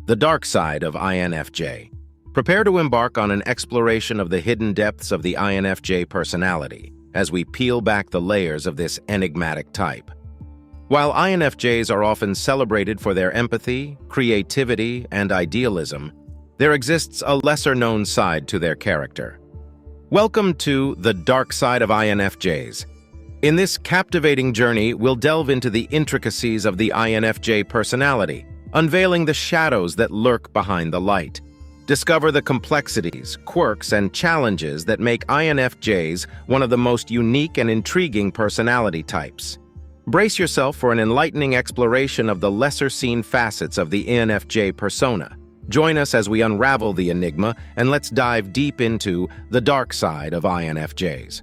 The dark side of INFJ. Prepare to embark on an exploration of the hidden depths of the INFJ personality as we peel back the layers of this enigmatic type. While INFJs are often celebrated for their empathy, creativity, and idealism, there exists a lesser-known side to their character. Welcome to The Dark Side of INFJs. In this captivating journey, we'll delve into the intricacies of the INFJ personality, unveiling the shadows that lurk behind the light. Discover the complexities, quirks, and challenges that make INFJs one of the most unique and intriguing personality types. Brace yourself for an enlightening exploration of the lesser-seen facets of the INFJ persona. Join us as we unravel the enigma, and let's dive deep into the dark side of INFJs.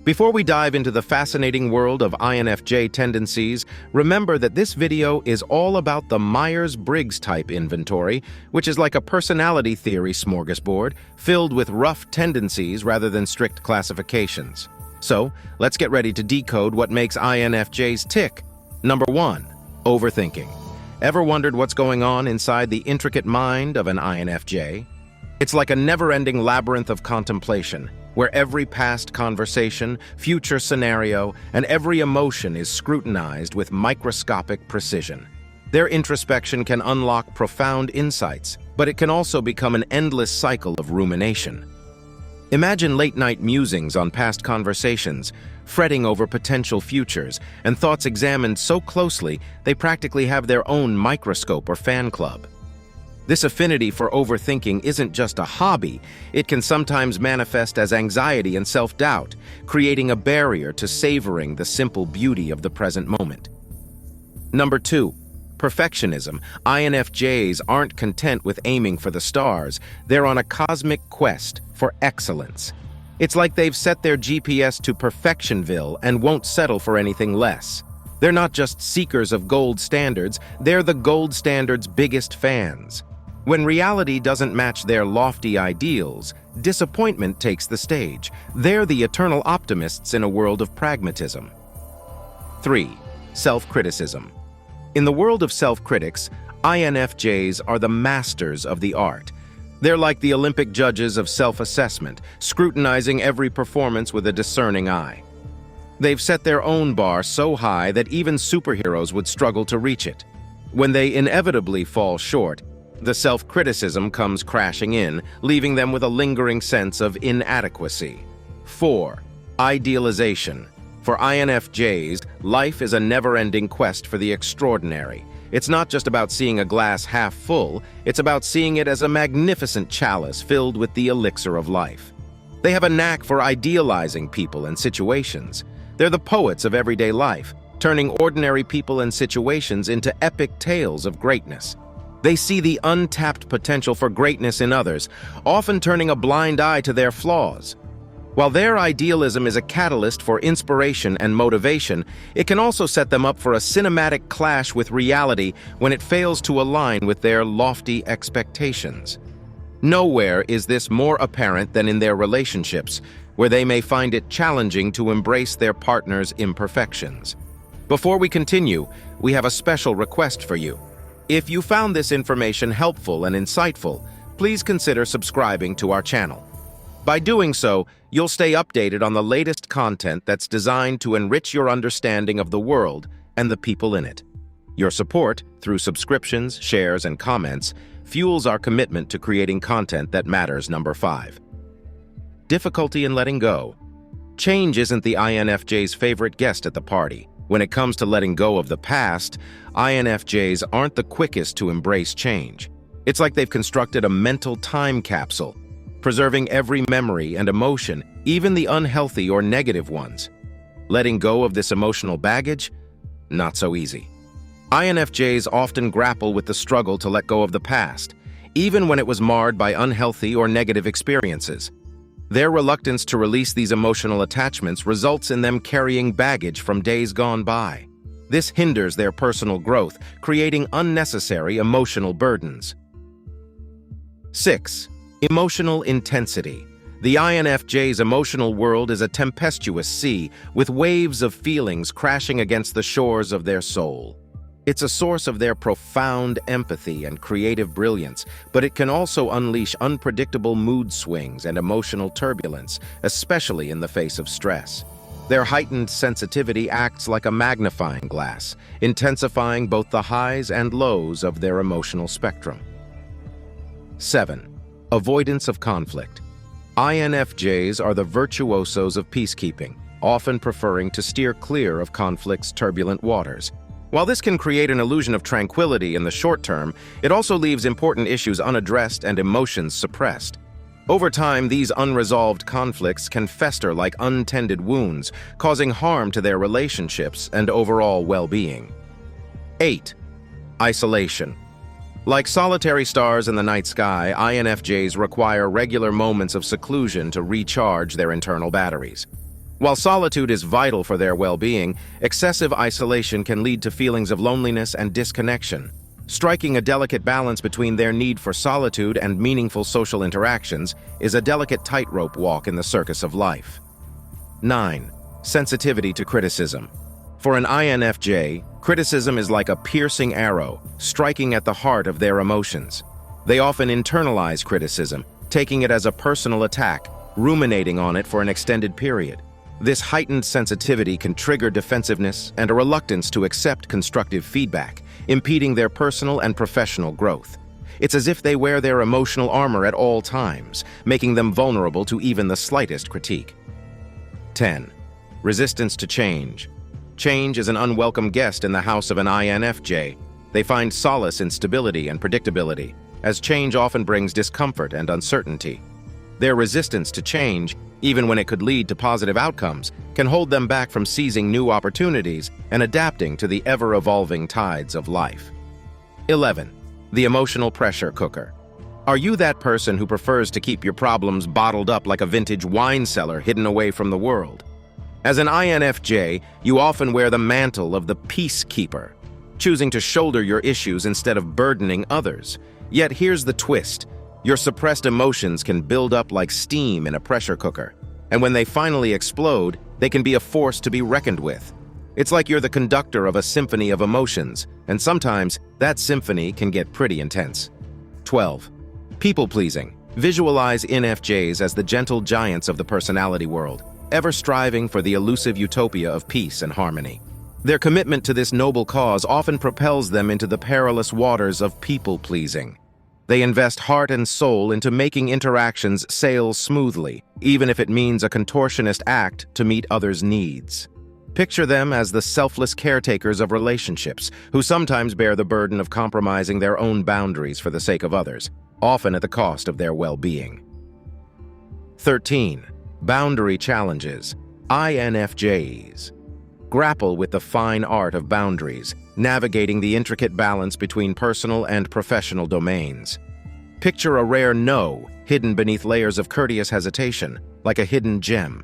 Before we dive into the fascinating world of INFJ tendencies, remember that this video is all about the Myers-Briggs type inventory, which is like a personality theory smorgasbord filled with rough tendencies rather than strict classifications. So, let's get ready to decode what makes INFJs tick. Number 1. Overthinking. Ever wondered what's going on inside the intricate mind of an INFJ? It's like a never-ending labyrinth of contemplation, where every past conversation, future scenario, and every emotion is scrutinized with microscopic precision. Their introspection can unlock profound insights, but it can also become an endless cycle of rumination. Imagine late-night musings on past conversations, fretting over potential futures, and thoughts examined so closely they practically have their own microscope or fan club. This affinity for overthinking isn't just a hobby, it can sometimes manifest as anxiety and self-doubt, creating a barrier to savoring the simple beauty of the present moment. Number 2. Perfectionism. INFJs aren't content with aiming for the stars, they're on a cosmic quest for excellence. It's like they've set their GPS to Perfectionville and won't settle for anything less. They're not just seekers of gold standards, they're the gold standard's biggest fans. When reality doesn't match their lofty ideals, disappointment takes the stage. They're the eternal optimists in a world of pragmatism. 3. Self-criticism. In the world of self-critics, INFJs are the masters of the art. They're like the Olympic judges of self-assessment, scrutinizing every performance with a discerning eye. They've set their own bar so high that even superheroes would struggle to reach it. When they inevitably fall short, the self-criticism comes crashing in, leaving them with a lingering sense of inadequacy. 4. Idealization. For INFJs, life is a never-ending quest for the extraordinary. It's not just about seeing a glass half full, it's about seeing it as a magnificent chalice filled with the elixir of life. They have a knack for idealizing people and situations. They're the poets of everyday life, turning ordinary people and situations into epic tales of greatness. They see the untapped potential for greatness in others, often turning a blind eye to their flaws. While their idealism is a catalyst for inspiration and motivation, it can also set them up for a cinematic clash with reality when it fails to align with their lofty expectations. Nowhere is this more apparent than in their relationships, where they may find it challenging to embrace their partner's imperfections. Before we continue, we have a special request for you. If you found this information helpful and insightful, please consider subscribing to our channel. By doing so, you'll stay updated on the latest content that's designed to enrich your understanding of the world and the people in it. Your support, through subscriptions, shares, and comments, fuels our commitment to creating content that matters. Number 5. Difficulty in letting go. Change isn't the INFJ's favorite guest at the party. When it comes to letting go of the past, INFJs aren't the quickest to embrace change. It's like they've constructed a mental time capsule, preserving every memory and emotion, even the unhealthy or negative ones. Letting go of this emotional baggage? Not so easy. INFJs often grapple with the struggle to let go of the past, even when it was marred by unhealthy or negative experiences. Their reluctance to release these emotional attachments results in them carrying baggage from days gone by. This hinders their personal growth, creating unnecessary emotional burdens. 6. Emotional intensity. The INFJ's emotional world is a tempestuous sea, with waves of feelings crashing against the shores of their soul. It's a source of their profound empathy and creative brilliance, but it can also unleash unpredictable mood swings and emotional turbulence, especially in the face of stress. Their heightened sensitivity acts like a magnifying glass, intensifying both the highs and lows of their emotional spectrum. 7. Avoidance of conflict. INFJs are the virtuosos of peacekeeping, often preferring to steer clear of conflict's turbulent waters. While this can create an illusion of tranquility in the short term, it also leaves important issues unaddressed and emotions suppressed. Over time, these unresolved conflicts can fester like untended wounds, causing harm to their relationships and overall well-being. 8. Isolation. Like solitary stars in the night sky, INFJs require regular moments of seclusion to recharge their internal batteries. While solitude is vital for their well-being, excessive isolation can lead to feelings of loneliness and disconnection. Striking a delicate balance between their need for solitude and meaningful social interactions is a delicate tightrope walk in the circus of life. 9. Sensitivity to criticism. For an INFJ, criticism is like a piercing arrow, striking at the heart of their emotions. They often internalize criticism, taking it as a personal attack, ruminating on it for an extended period. This heightened sensitivity can trigger defensiveness and a reluctance to accept constructive feedback, impeding their personal and professional growth. It's as if they wear their emotional armor at all times, making them vulnerable to even the slightest critique. 10. Resistance to change. Change is an unwelcome guest in the house of an INFJ. They find solace in stability and predictability, as change often brings discomfort and uncertainty. Their resistance to change, even when it could lead to positive outcomes, can hold them back from seizing new opportunities and adapting to the ever-evolving tides of life. 11. The emotional pressure cooker. Are you that person who prefers to keep your problems bottled up like a vintage wine cellar hidden away from the world? As an INFJ, you often wear the mantle of the peacekeeper, choosing to shoulder your issues instead of burdening others. Yet here's the twist. Your suppressed emotions can build up like steam in a pressure cooker, and when they finally explode, they can be a force to be reckoned with. It's like you're the conductor of a symphony of emotions, and sometimes that symphony can get pretty intense. 12. People-pleasing. Visualize INFJs as the gentle giants of the personality world, ever striving for the elusive utopia of peace and harmony. Their commitment to this noble cause often propels them into the perilous waters of people-pleasing. They invest heart and soul into making interactions sail smoothly, even if it means a contortionist act to meet others' needs. Picture them as the selfless caretakers of relationships, who sometimes bear the burden of compromising their own boundaries for the sake of others, often at the cost of their well-being. 13. Boundary challenges. INFJs grapple with the fine art of boundaries, navigating the intricate balance between personal and professional domains. Picture a rare no hidden beneath layers of courteous hesitation, like a hidden gem.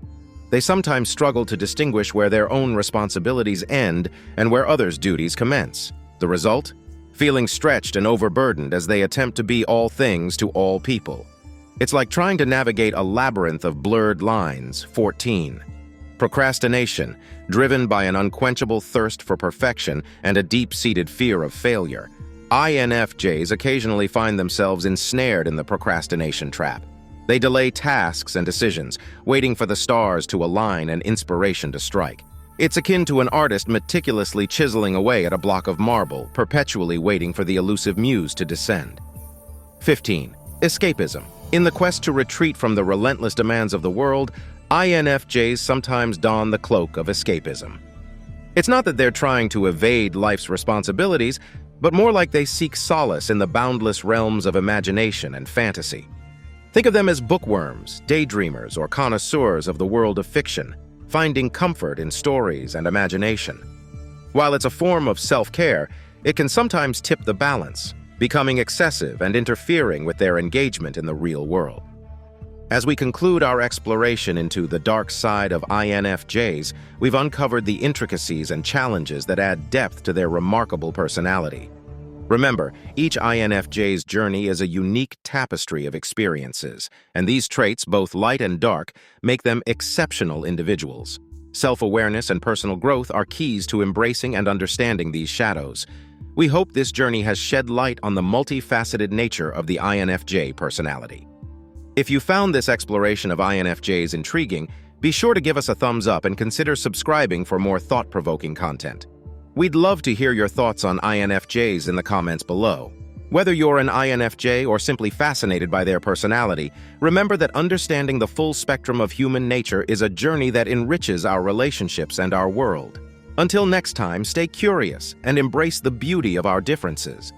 They sometimes struggle to distinguish where their own responsibilities end and where others' duties commence. The result? Feeling stretched and overburdened as they attempt to be all things to all people. It's like trying to navigate a labyrinth of blurred lines. 14. Procrastination, driven by an unquenchable thirst for perfection and a deep-seated fear of failure. INFJs occasionally find themselves ensnared in the procrastination trap. They delay tasks and decisions, waiting for the stars to align and inspiration to strike. It's akin to an artist meticulously chiseling away at a block of marble, perpetually waiting for the elusive muse to descend. 15. Escapism. In the quest to retreat from the relentless demands of the world, INFJs sometimes don the cloak of escapism. It's not that they're trying to evade life's responsibilities, but more like they seek solace in the boundless realms of imagination and fantasy. Think of them as bookworms, daydreamers, or connoisseurs of the world of fiction, finding comfort in stories and imagination. While it's a form of self-care, it can sometimes tip the balance, becoming excessive and interfering with their engagement in the real world. As we conclude our exploration into the dark side of INFJs, we've uncovered the intricacies and challenges that add depth to their remarkable personality. Remember, each INFJ's journey is a unique tapestry of experiences, and these traits, both light and dark, make them exceptional individuals. Self-awareness and personal growth are keys to embracing and understanding these shadows. We hope this journey has shed light on the multifaceted nature of the INFJ personality. If you found this exploration of INFJs intriguing, be sure to give us a thumbs up and consider subscribing for more thought-provoking content. We'd love to hear your thoughts on INFJs in the comments below. Whether you're an INFJ or simply fascinated by their personality, remember that understanding the full spectrum of human nature is a journey that enriches our relationships and our world. Until next time, stay curious and embrace the beauty of our differences.